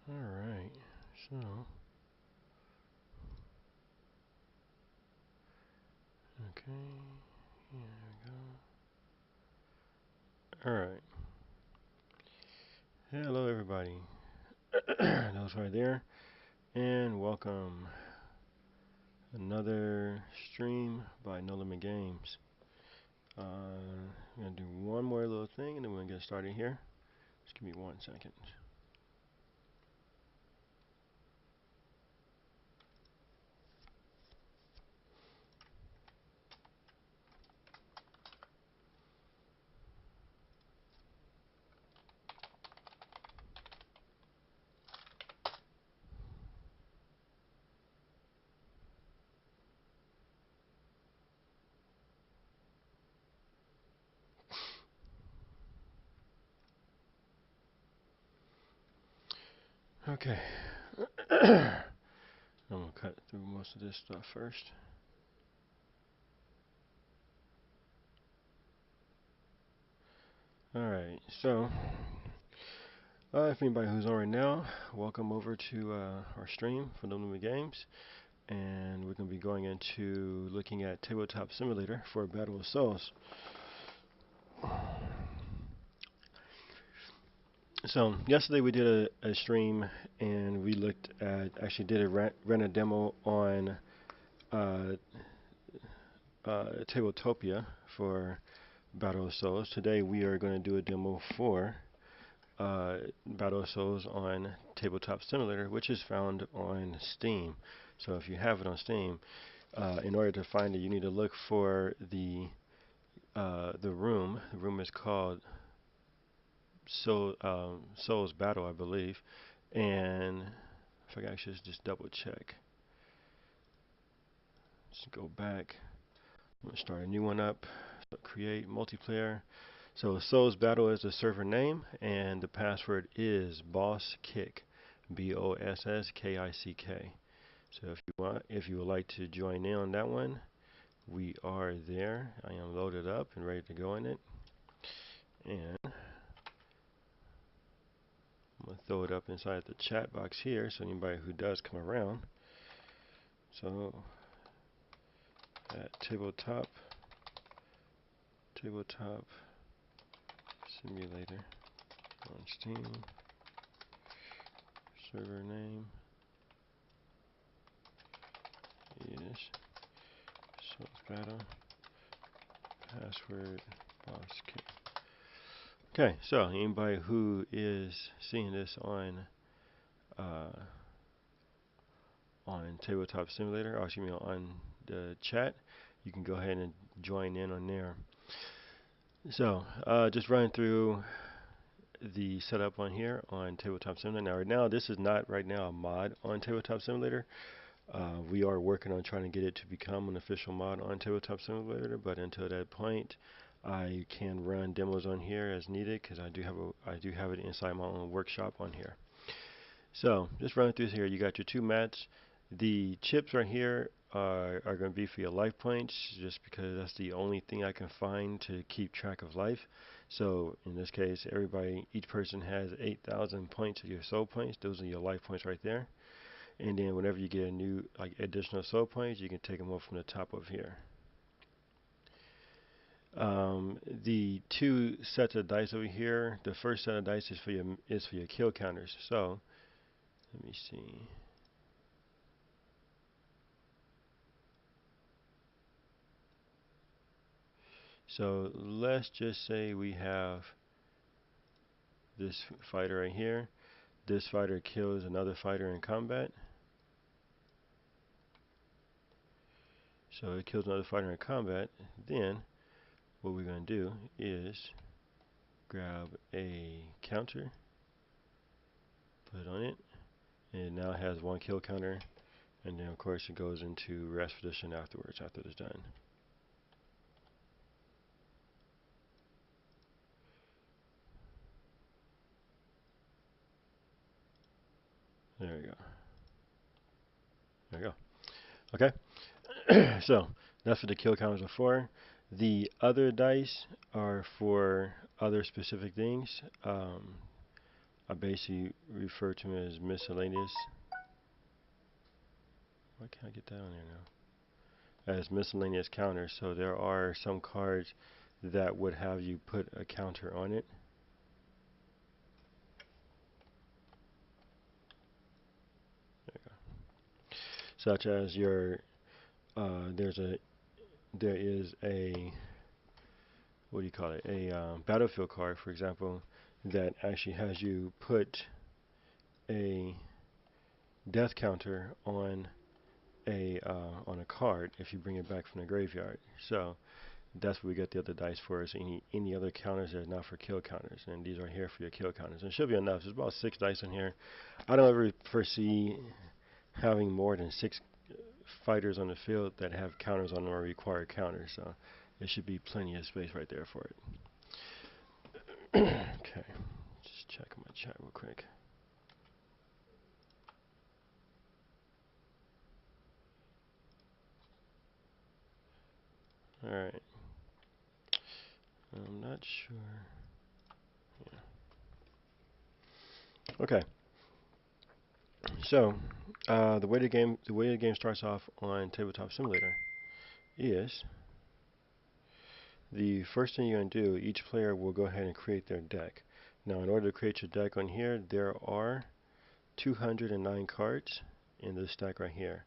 Alright, so, okay, here we go. Alright, hello everybody. Those right there, and welcome. Another stream by No Limit Games. I'm gonna do one more little thing and then we're gonna get started here. Just give me 1 second. Okay. I'm gonna cut through most of this stuff first. Alright, so if anybody who's on right now, welcome over to our stream for No Limit Games. And we're going to be going into looking at Tabletop Simulator for Battle of Souls. So yesterday we did a stream and we looked at, actually did a ran a demo on uh, Tabletopia for Battle of Souls. Today we are going to do a demo for Battle of Souls on Tabletop Simulator, which is found on Steam. So if you have it on Steam, in order to find it, you need to look for the room. The room is called Souls Battle, I believe. And if I can actually just double check, just go back. I'm gonna start a new one up. So create multiplayer. So Souls Battle is the server name, and the password is Boss Kick, BOSSKICK. So if you would like to join in on that one, we are there. I am loaded up and ready to go in it, and I'm gonna throw it up inside the chat box here, so anybody who does come around. So at tabletop simulator on Steam, server name is Souls Battle, password boss kick. Okay, so anybody who is seeing this uh, on Tabletop Simulator, or excuse me, on the chat, you can go ahead and join in on there. So, just running through the setup on here on Tabletop Simulator. Now, right now, this is not right now a mod on Tabletop Simulator. We are working on trying to get it to become an official mod on Tabletop Simulator, but until that point, I can run demos on here as needed because I do have it inside my own workshop on here. So just running through here, you got your two mats. The chips right here are going to be for your life points, just because that's the only thing I can find to keep track of life. So in this case, each person has 8,000 points of your soul points. Those are your life points right there. And then whenever you get a new, like additional soul points, you can take them off from the top of here. The two sets of dice over here, the first set of dice is for your kill counters. So let me see. So let's just say we have this fighter right here. This fighter kills another fighter in combat. So it kills another fighter in combat. Then what we're going to do is grab a counter, put it on it, and it now has one kill counter. And then of course it goes into rest position afterwards, after it's done. There we go. There we go. Okay. So that's what the kill counters are for. The other dice are for other specific things. I basically refer to them as miscellaneous. Why can't I get that on there now? As miscellaneous counters. So there are some cards that would have you put a counter on it. There you go. Such as your there is a, what do you call it, a battlefield card, for example, that actually has you put a death counter on a card if you bring it back from the graveyard. So that's what we get the other dice for, is any other counters that are not for kill counters, and these are here for your kill counters. And it should be enough. There's about 6 dice in here. I don't ever foresee having more than 6 fighters on the field that have counters on them or require counters, so there should be plenty of space right there for it. Okay, just check my chat real quick. Alright, I'm not sure. Yeah. Okay, so the way the game starts off on Tabletop Simulator is the first thing you're going to do, each player will go ahead and create their deck. Now, in order to create your deck on here, there are 209 cards in this stack right here.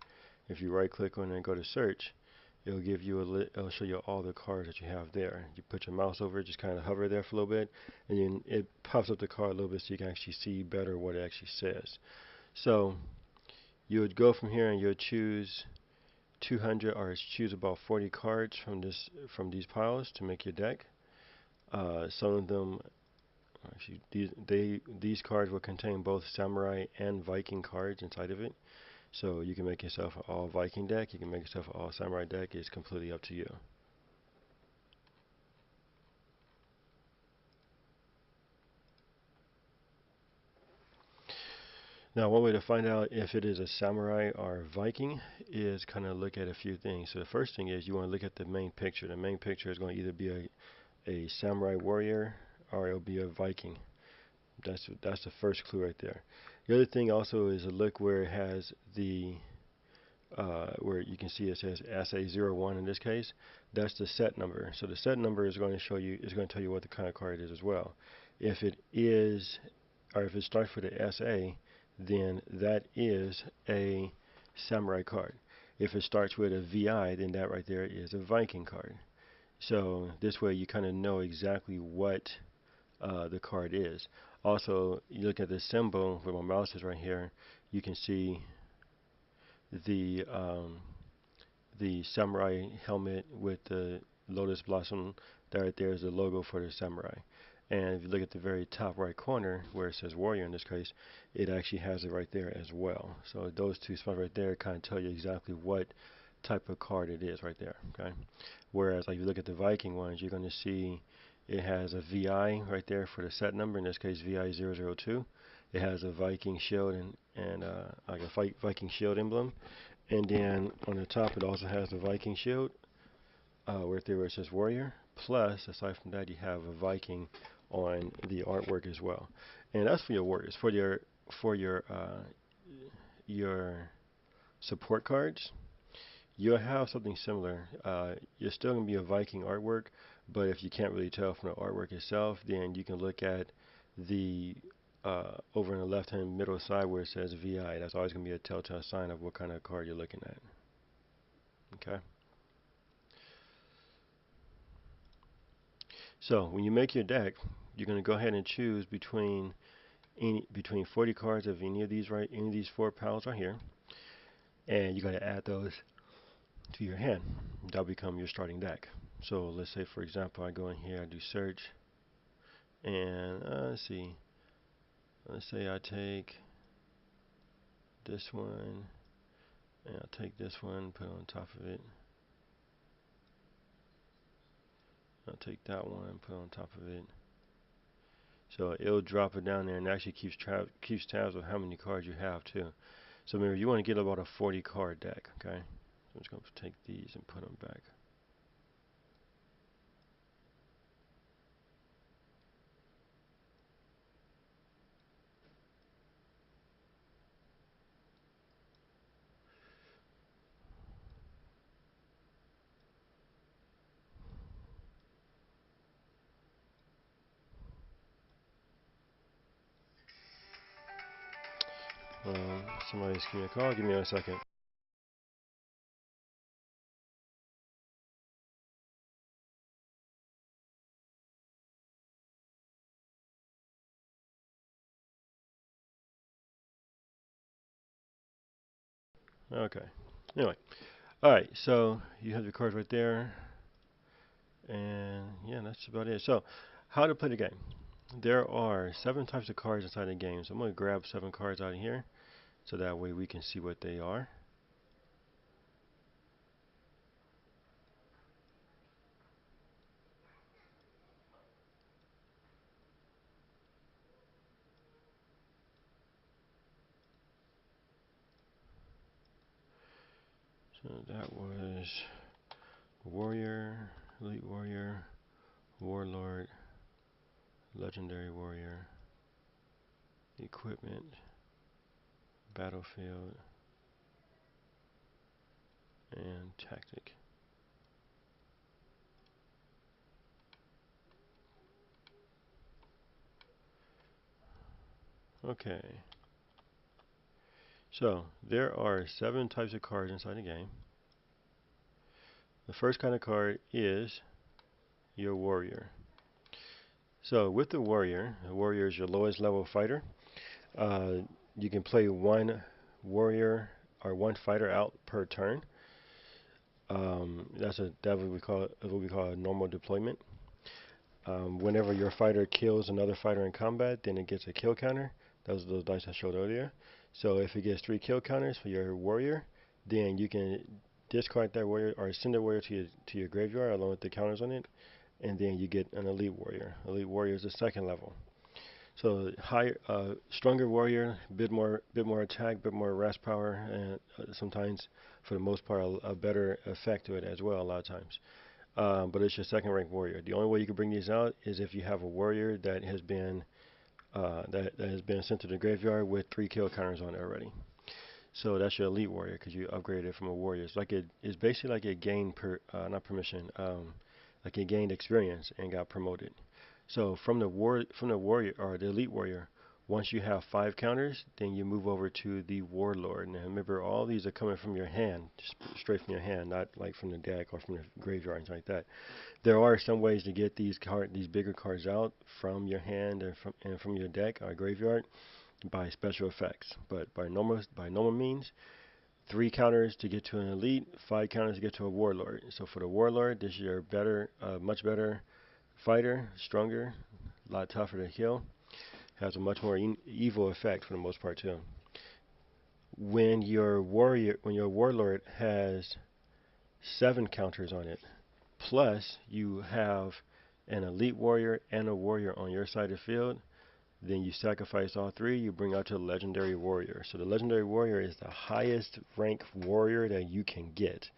If you right click on it and go to search, it'll give you it'll show you all the cards that you have there. You put your mouse over it, just kind of hover there for a little bit, and then it pops up the card a little bit so you can actually see better what it actually says. So you would go from here and you'll choose 200, or choose about 40 cards from these piles to make your deck. Some of them, actually, these cards will contain both samurai and Viking cards inside of it. So you can make yourself an all Viking deck, you can make yourself an all samurai deck. It's completely up to you. Now, one way to find out if it is a samurai or Viking is kind of look at a few things. So the first thing is you want to look at the main picture. The main picture is going to either be a samurai warrior or it'll be a Viking. That's the first clue right there. The other thing also is a look where it has the where you can see it says SA01 in this case. That's the set number. So the set number is going to show you, is going to tell you what the kind of card it is as well. If it is, or if it starts with the SA, then that is a samurai card. If it starts with a VI, then that right there is a Viking card. So this way you kind of know exactly what the card is. Also, you look at the symbol where my mouse is right here, you can see the samurai helmet with the lotus blossom. That right there is the logo for the samurai. And if you look at the very top right corner where it says warrior in this case, it actually has it right there as well. So those two spots right there kind of tell you exactly what type of card it is right there. Okay. Whereas like if you look at the Viking ones, you're going to see it has a VI right there for the set number, in this case VI002. It has a Viking shield and like a Viking shield emblem. And then on the top it also has the Viking shield right there where it says warrior. Plus, aside from that, you have a Viking on the artwork as well. And that's for your warriors. For your support cards, you'll have something similar. You're still going to be a Viking artwork, but if you can't really tell from the artwork itself, then you can look at the over in the left-hand middle side where it says VI. That's always going to be a telltale sign of what kind of card you're looking at. Okay. So when you make your deck, you're going to go ahead and choose between 40 cards of any of these 4 piles right here, and you got to add those to your hand. That'll become your starting deck. So let's say, for example, I go in here, I do search, and let's see. Let's say I take this one, and I'll take this one, put it on top of it. I'll take that one, put it on top of it. So it'll drop it down there and actually keeps tabs of how many cards you have too. So remember, you want to get about a 40 card deck, okay? So I'm just going to take these and put them back. Somebody's giving me a call. Give me a second. Okay. Anyway. Alright, so you have your cards right there. And yeah, that's about it. So, how to play the game. There are 7 types of cards inside the game. So I'm going to grab 7 cards out of here. So that way we can see what they are. So that was Warrior, Elite Warrior, Warlord, Legendary Warrior, Equipment, Battlefield, and Tactic. Okay. So there are 7 types of cards inside the game. The first kind of card is your Warrior. So with the Warrior is your lowest level fighter. Uh, you can play 1 Warrior or 1 fighter out per turn. That what we call a normal deployment. Whenever your fighter kills another fighter in combat, then it gets a kill counter. Those are those dice I showed earlier. So if it gets 3 kill counters for your warrior, then you can discard that warrior or send the warrior to your graveyard along with the counters on it, and then you get an elite warrior. Elite warrior is the 2nd level. So stronger warrior, bit more attack, bit more rest power, and sometimes, for the most part, a better effect to it as well. A lot of times. But it's your 2nd rank warrior. The only way you can bring these out is if you have a warrior that has been sent to the graveyard with 3 kill counters on it already. So that's your elite warrior because you upgraded it from a warrior. It's basically like it gained not permission, like it gained experience and got promoted. So from the warrior or the elite warrior, once you have 5 counters, then you move over to the warlord. Now remember, all these are coming from your hand, straight from your hand, not like from the deck or from the graveyard, anything like that. There are some ways to get these bigger cards out from your hand and from your deck or graveyard by special effects. But by normal means, 3 counters to get to an elite, 5 counters to get to a warlord. So for the warlord, this is your much better fighter, stronger, a lot tougher to kill, has a much more evil effect for the most part too. When your warlord has 7 counters on it, plus you have an elite warrior and a warrior on your side of the field, then you sacrifice all 3, you bring out to the legendary warrior. So the legendary warrior is the highest rank warrior that you can get.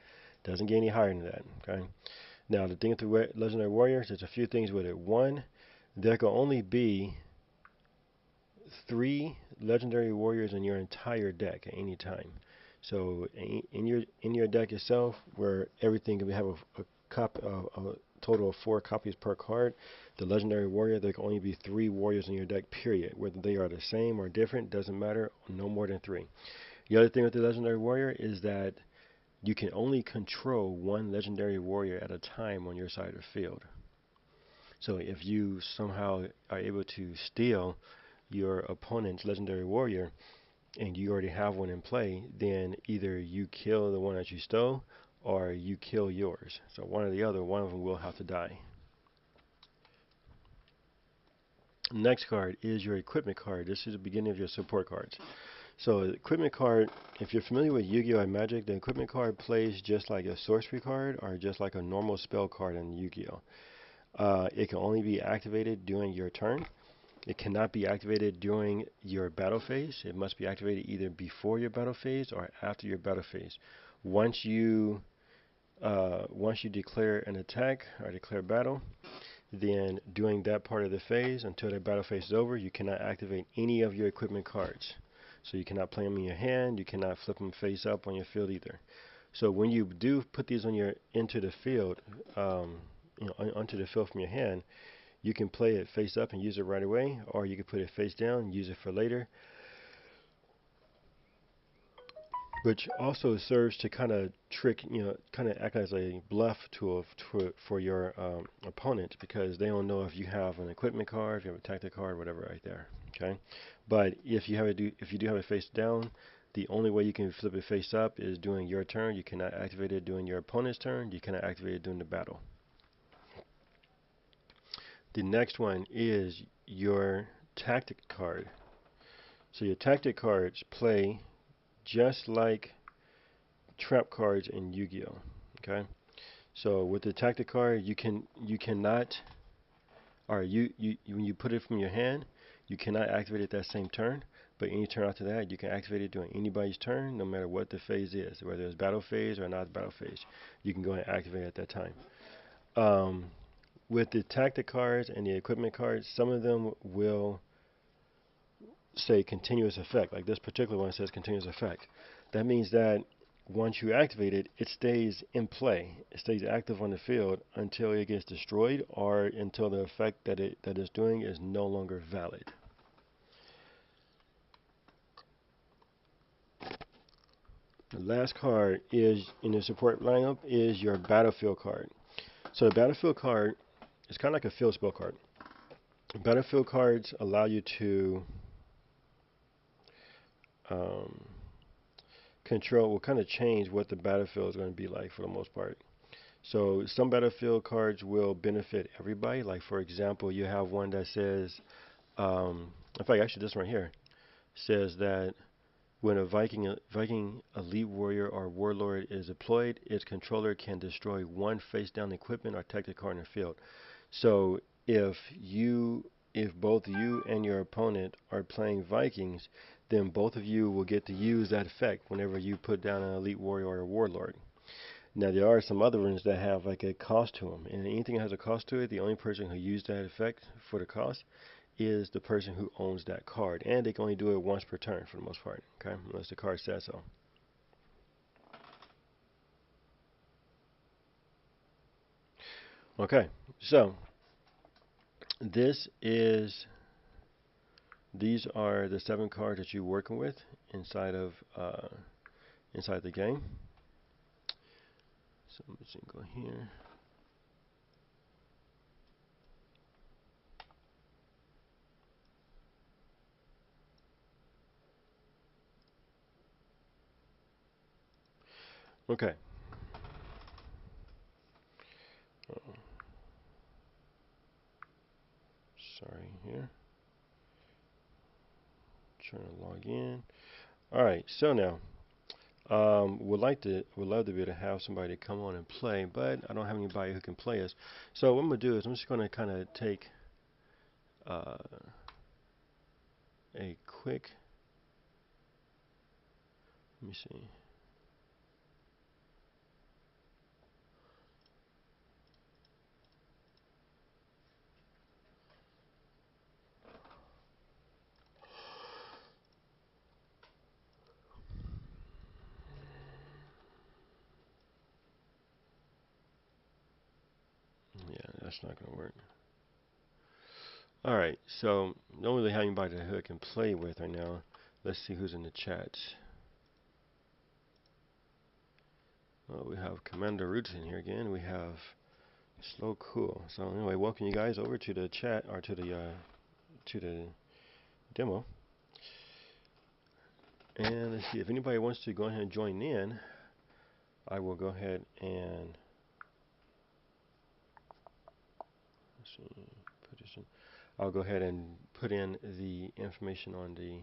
Doesn't get any higher than that. Okay. Now the thing with the legendary warriors, there's a few things with it. One, there can only be 3 legendary warriors in your entire deck at any time. So in your deck itself, where everything can have a total of 4 copies per card, the legendary warrior, there can only be 3 warriors in your deck. Period. Whether they are the same or different doesn't matter. No more than 3. The other thing with the legendary warrior is that you can only control 1 legendary warrior at a time on your side of the field. So if you somehow are able to steal your opponent's legendary warrior and you already have one in play, then either you kill the one that you stole or you kill yours. So one or the other, one of them will have to die. Next card is your equipment card. This is the beginning of your support cards. So the equipment card, if you're familiar with Yu-Gi-Oh! And Magic, the equipment card plays just like a sorcery card or just like a normal spell card in Yu-Gi-Oh! It can only be activated during your turn. It cannot be activated during your battle phase. It must be activated either before your battle phase or after your battle phase. Once you declare an attack or declare battle, then during that part of the phase, until the battle phase is over, you cannot activate any of your equipment cards. So you cannot play them in your hand. You cannot flip them face up on your field either. So when you do put these into the field, onto the field from your hand, you can play it face up and use it right away, or you can put it face down and use it for later. which also serves to kind of trick, kind of act as a bluff tool for your opponent, because they don't know if you have an equipment card, if you have a tactic card, whatever, right there. Okay, but if you do have it face down, the only way you can flip it face up is during your turn. You cannot activate it during your opponent's turn. You cannot activate it during the battle. The next one is your tactic card. So your tactic cards play just like trap cards in Yu-Gi-Oh. Okay, so with the tactic card, you cannot, or when you put it from your hand, you cannot activate it that same turn. But any turn after that, you can activate it during anybody's turn, no matter what the phase is, whether it's battle phase or not battle phase. You can go ahead and activate it at that time. Um, with the tactic cards and the equipment cards, some of them will say continuous effect. Like this particular one says continuous effect. That means that once you activate it, it stays in play. It stays active on the field until it gets destroyed or until the effect that it's doing is no longer valid. The last card is in the support lineup is your battlefield card. So the battlefield card is kind of like a field spell card. Battlefield cards allow you to um, control, will kind of change what the battlefield is going to be like for the most part. So some battlefield cards will benefit everybody. Like for example, you have one that says, in fact, actually this one right here says that when a Viking elite warrior or warlord is deployed, its controller can destroy one face-down equipment or tactic card in the field. So if both you and your opponent are playing Vikings, then both of you will get to use that effect whenever you put down an elite warrior or a warlord. Now there are some other ones that have like a cost to them, and anything that has a cost to it, the only person who used that effect for the cost is the person who owns that card, and they can only do it once per turn for the most part, okay, unless the card says so. Okay, so this is these are the 7 cards that you're working with inside of inside the game. So let me just go here. Okay. Uh-oh. Sorry here. Trying to log in. All right. So now, would love to be able to have somebody come on and play, but I don't have anybody who can play us. So what I'm gonna do is I'm just gonna kind of take uh, a quick. Let me see. Yeah, that's not gonna work. All right. So don't really have anybody who I can play with right now. Let's see who's in the chat. Well, we have Commander Roots in here again. We have Slow Cool. So anyway, welcome you guys over to the chat or to the demo. And let's see if anybody wants to go ahead and join in. I will go ahead and let's see, put this in. I'll go ahead and put in the information on the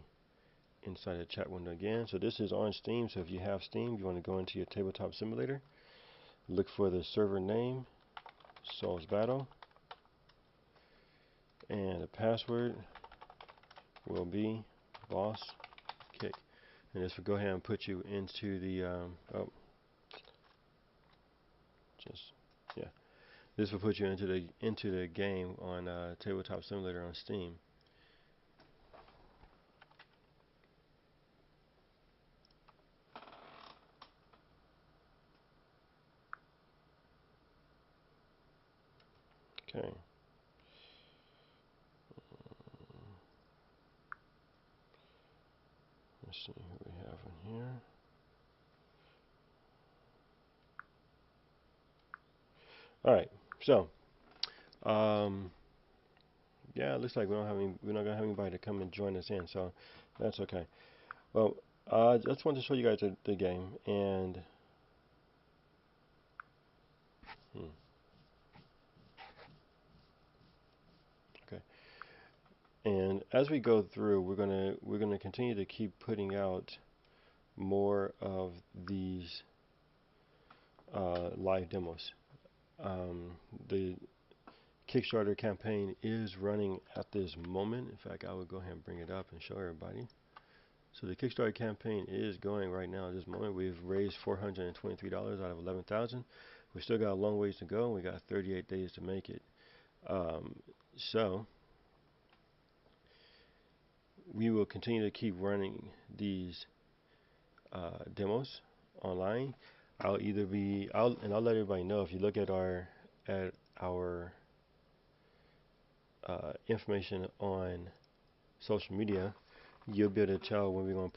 inside the chat window again. So this is on Steam. So if you have Steam, you want to go into your Tabletop Simulator, look for the server name, Souls Battle, and the password will be Boss Kick. And this will go ahead and put you into the yeah. This will put you into the game on Tabletop Simulator on Steam. Okay. Let's see who we have in here. All right. So, um, yeah, it looks like we're not gonna have anybody to come and join us in, so that's okay. Well, I just wanted to show you guys the game, and hmm, okay. And as we go through, we're gonna continue to keep putting out more of these live demos. Um, the Kickstarter campaign is running at this moment. In fact, I would go ahead and bring it up and show everybody. So the Kickstarter campaign is going right now at this moment. We've raised $423 out of 11,000. We still got a long ways to go, and we got 38 days to make it. Um, so we will continue to keep running these demos online. I'll let everybody know. If you look at our information on social media, you'll be able to tell when we're going to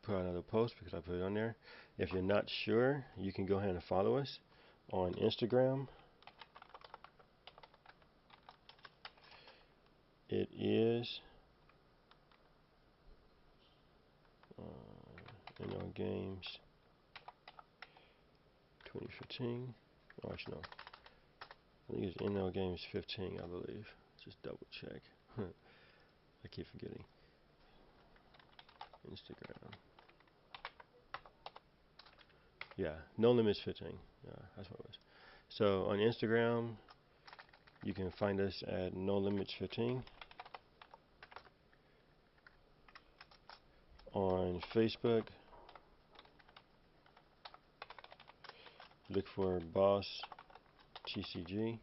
put out another post because I put it on there. If you're not sure, you can go ahead and follow us on Instagram. It is Games 2015. Oh, actually, no. I think it's NL Games 15, I believe. Just double check. I keep forgetting. Instagram. Yeah, No Limits 15. That's what it was. So on Instagram, you can find us at No Limits 15. On Facebook, look for Boss TCG.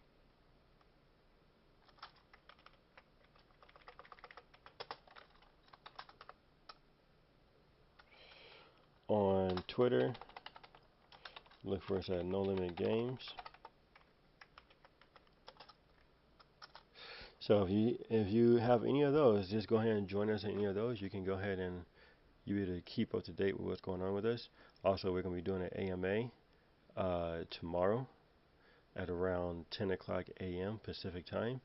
On Twitter, look for us at No Limit Games. So if you have any of those, just go ahead and join us in any of those. You can go ahead and you be able to keep up to date with what's going on with us. Also, we're going to be doing an AMA tomorrow at around 10 o'clock a.m. Pacific time.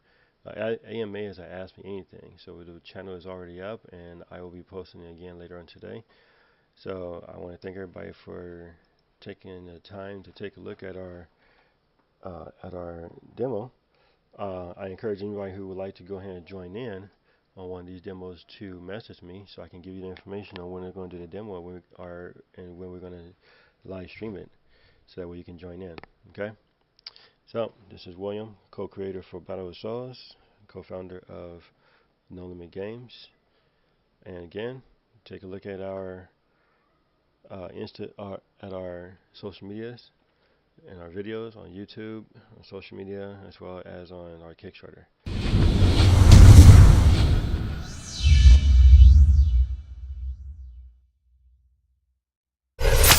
AMA is a Ask Me Anything. So the channel is already up, and I will be posting it again later on today. So I want to thank everybody for taking the time to take a look at our demo. I encourage anybody who would like to go ahead and join in on one of these demos to message me so I can give you the information on when we're going to do the demo and when we're going to live stream it, so that way you can join in. Okay. So this is William, co-creator for Battle of Souls, co-founder of No Limit Games. And again, take a look at our at our social medias and our videos on YouTube, on social media, as well as on our Kickstarter.